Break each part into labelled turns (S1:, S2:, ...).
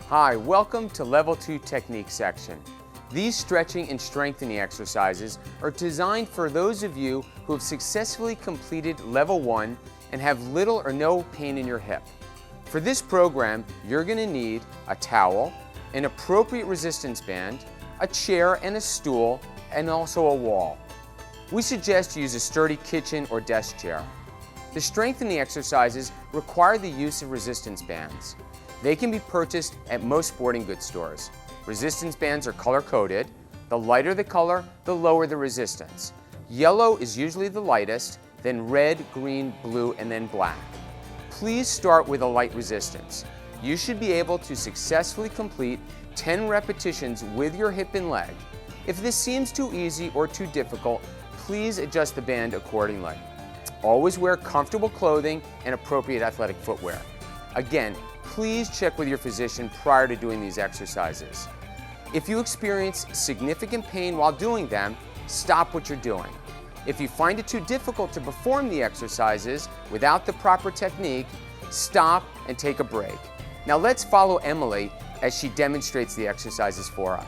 S1: Hi, welcome to Level 2 Technique section. These stretching and strengthening exercises are designed for those of you who have successfully completed Level 1 and have little or no pain in your hip. For this program, you're going to need a towel, an appropriate resistance band, a chair and a stool, and also a wall. We suggest you use a sturdy kitchen or desk chair. The strengthening exercises require the use of resistance bands. They can be purchased at most sporting goods stores. Resistance bands are color-coded. The lighter the color, the lower the resistance. Yellow is usually the lightest, then red, green, blue, and then black. Please start with a light resistance. You should be able to successfully complete 10 repetitions with your hip and leg. If this seems too easy or too difficult, please adjust the band accordingly. Always wear comfortable clothing and appropriate athletic footwear. Again, please check with your physician prior to doing these exercises. If you experience significant pain while doing them, stop what you're doing. If you find it too difficult to perform the exercises without the proper technique, stop and take a break. Now let's follow Emily as she demonstrates the exercises for us.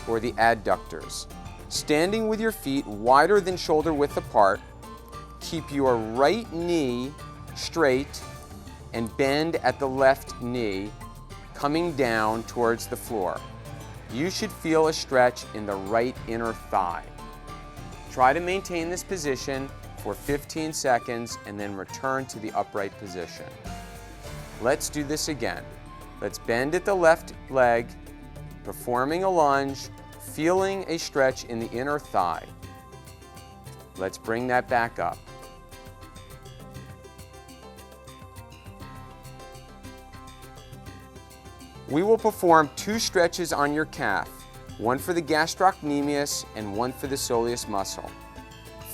S1: Or the adductors. Standing with your feet wider than shoulder width apart, keep your right knee straight and bend at the left knee, coming down towards the floor. You should feel a stretch in the right inner thigh. Try to maintain this position for 15 seconds and then return to the upright position. Let's do this again. Let's bend at the left leg, performing a lunge, feeling a stretch in the inner thigh. Let's bring that back up. We will perform 2 stretches on your calf, one for the gastrocnemius and one for the soleus muscle.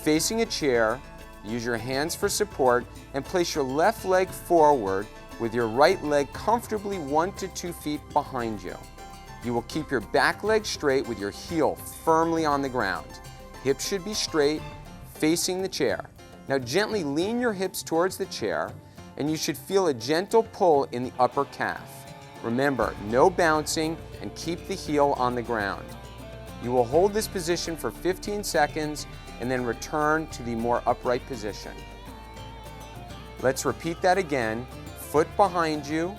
S1: Facing a chair, use your hands for support and place your left leg forward with your right leg comfortably 1 to 2 feet behind you. You will keep your back leg straight with your heel firmly on the ground. Hips should be straight, facing the chair. Now gently lean your hips towards the chair, and you should feel a gentle pull in the upper calf. Remember, no bouncing, and keep the heel on the ground. You will hold this position for 15 seconds and then return to the more upright position. Let's repeat that again. Foot behind you,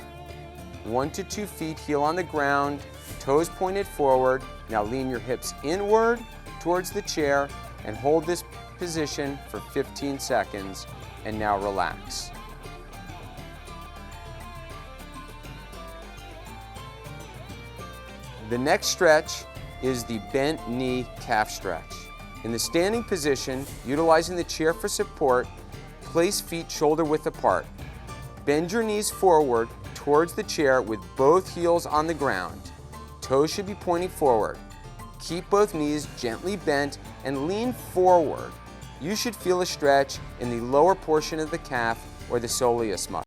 S1: 1 to 2 feet, heel on the ground, toes pointed forward. Now lean your hips inward towards the chair and hold this position for 15 seconds, and now relax. The next stretch is the bent knee calf stretch. In the standing position, utilizing the chair for support, place feet shoulder width apart. Bend your knees forward towards the chair with both heels on the ground. Toes should be pointing forward. Keep both knees gently bent and lean forward. You should feel a stretch in the lower portion of the calf or the soleus muscle.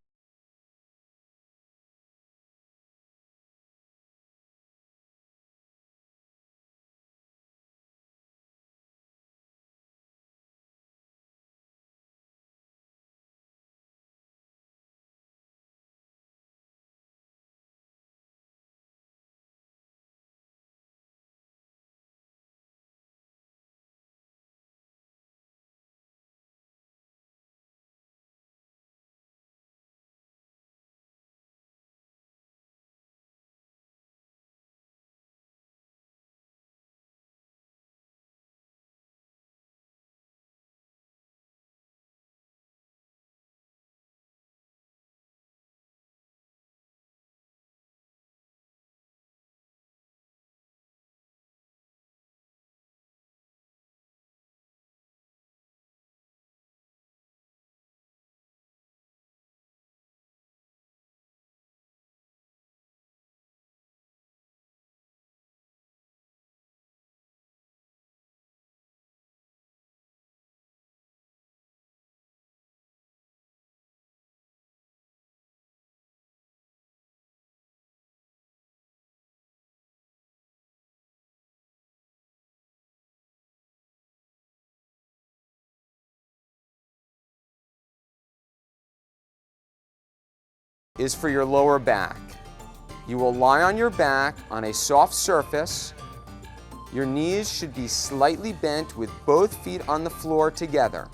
S1: Is for your lower back. You will lie on your back on a soft surface. Your knees should be slightly bent with both feet on the floor together.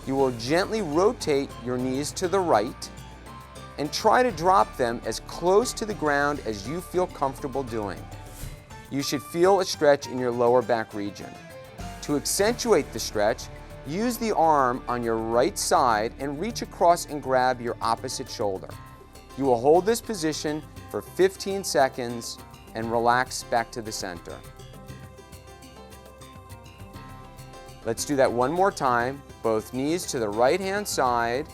S1: You will gently rotate your knees to the right and try to drop them as close to the ground as you feel comfortable doing. You should feel a stretch in your lower back region. To accentuate the stretch, use the arm on your right side and reach across and grab your opposite shoulder. You will hold this position for 15 seconds and relax back to the center. Let's do that one more time. Both knees to the right-hand side,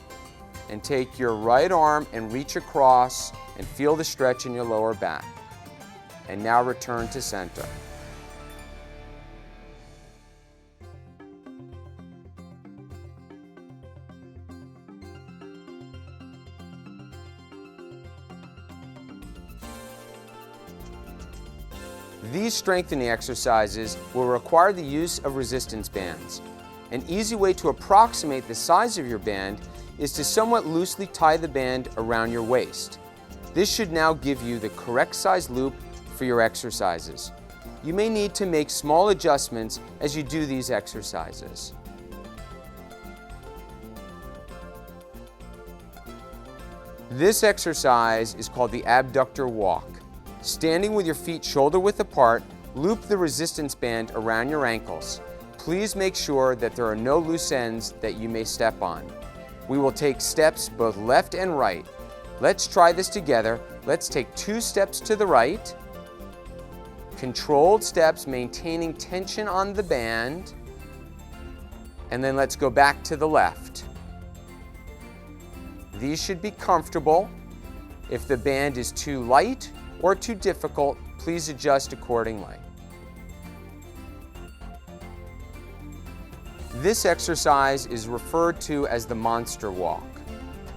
S1: and take your right arm and reach across and feel the stretch in your lower back. And now return to center. These strengthening exercises will require the use of resistance bands. An easy way to approximate the size of your band is to somewhat loosely tie the band around your waist. This should now give you the correct size loop for your exercises. You may need to make small adjustments as you do these exercises. This exercise is called the Abductor Walk. Standing with your feet shoulder-width apart, loop the resistance band around your ankles. Please make sure that there are no loose ends that you may step on. We will take steps both left and right. Let's try this together. Let's take 2 steps to the right. Controlled steps, maintaining tension on the band. And then let's go back to the left. These should be comfortable. If the band is too light or too difficult, please adjust accordingly. This exercise is referred to as the monster walk.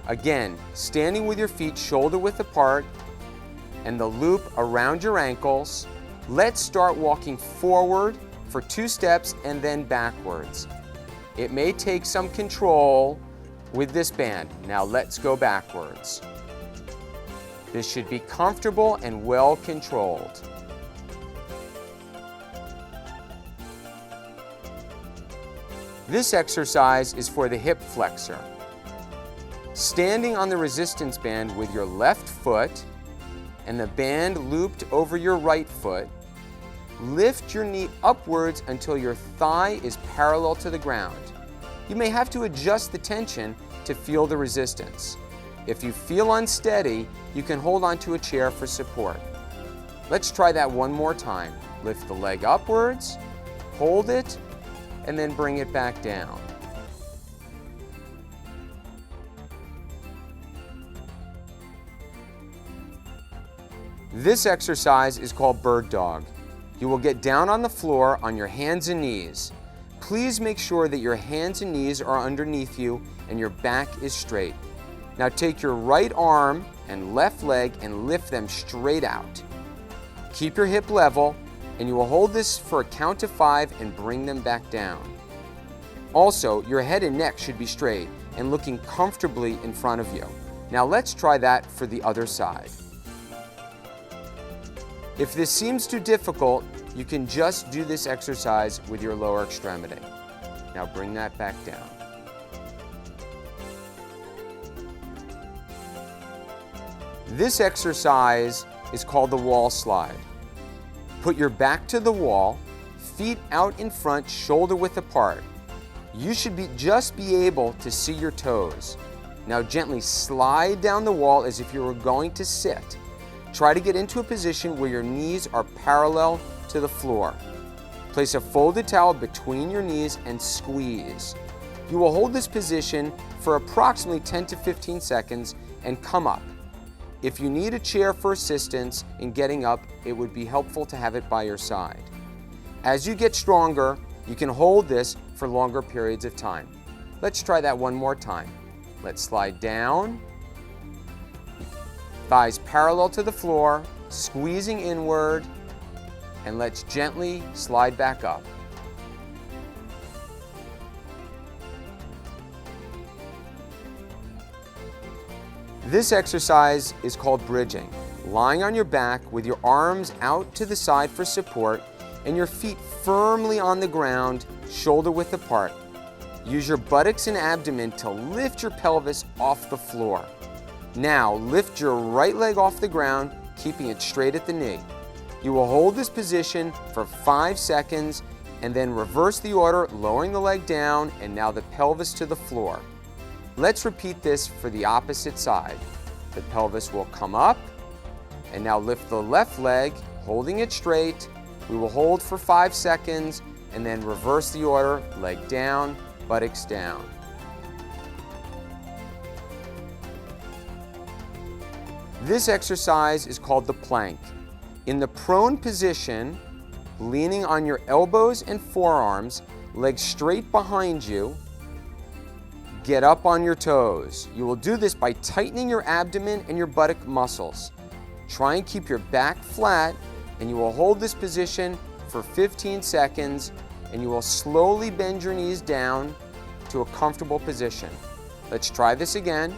S1: Again, standing with your feet shoulder-width apart and the loop around your ankles, let's start walking forward for 2 steps and then backwards. It may take some control with this band. Now let's go backwards. This should be comfortable and well controlled. This exercise is for the hip flexor. Standing on the resistance band with your left foot and the band looped over your right foot, lift your knee upwards until your thigh is parallel to the ground. You may have to adjust the tension to feel the resistance. If you feel unsteady, you can hold onto a chair for support. Let's try that one more time. Lift the leg upwards, hold it, and then bring it back down. This exercise is called bird dog. You will get down on the floor on your hands and knees. Please make sure that your hands and knees are underneath you and your back is straight. Now take your right arm and left leg and lift them straight out. Keep your hip level, and you will hold this for a count of 5 and bring them back down. Also, your head and neck should be straight and looking comfortably in front of you. Now let's try that for the other side. If this seems too difficult, you can just do this exercise with your lower extremity. Now bring that back down. This exercise is called the wall slide. Put your back to the wall, feet out in front, shoulder width apart. You should just be able to see your toes. Now gently slide down the wall as if you were going to sit. Try to get into a position where your knees are parallel to the floor. Place a folded towel between your knees and squeeze. You will hold this position for approximately 10 to 15 seconds and come up. If you need a chair for assistance in getting up, it would be helpful to have it by your side. As you get stronger, you can hold this for longer periods of time. Let's try that one more time. Let's slide down, thighs parallel to the floor, squeezing inward, and let's gently slide back up. This exercise is called bridging. Lying on your back with your arms out to the side for support and your feet firmly on the ground, shoulder width apart. Use your buttocks and abdomen to lift your pelvis off the floor. Now lift your right leg off the ground, keeping it straight at the knee. You will hold this position for 5 seconds and then reverse the order, lowering the leg down and now the pelvis to the floor. Let's repeat this for the opposite side. The pelvis will come up, and now lift the left leg, holding it straight. We will hold for 5 seconds, and then reverse the order, leg down, buttocks down. This exercise is called the plank. In the prone position, leaning on your elbows and forearms, legs straight behind you, get up on your toes. You will do this by tightening your abdomen and your buttock muscles. Try and keep your back flat, and you will hold this position for 15 seconds, and you will slowly bend your knees down to a comfortable position. Let's try this again.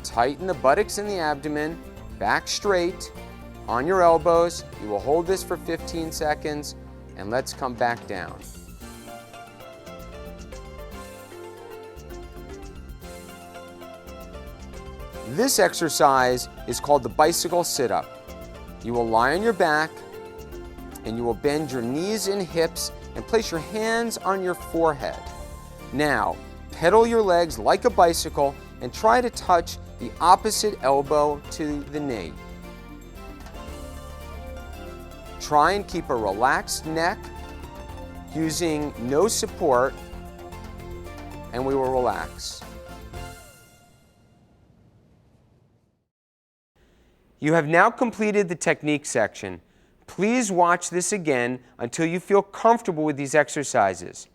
S1: Tighten the buttocks and the abdomen, back straight, on your elbows. You will hold this for 15 seconds, and let's come back down. This exercise is called the bicycle sit-up. You will lie on your back and you will bend your knees and hips and place your hands on your forehead. Now, pedal your legs like a bicycle and try to touch the opposite elbow to the knee. Try and keep a relaxed neck using no support, and we will relax. You have now completed the technique section. Please watch this again until you feel comfortable with these exercises.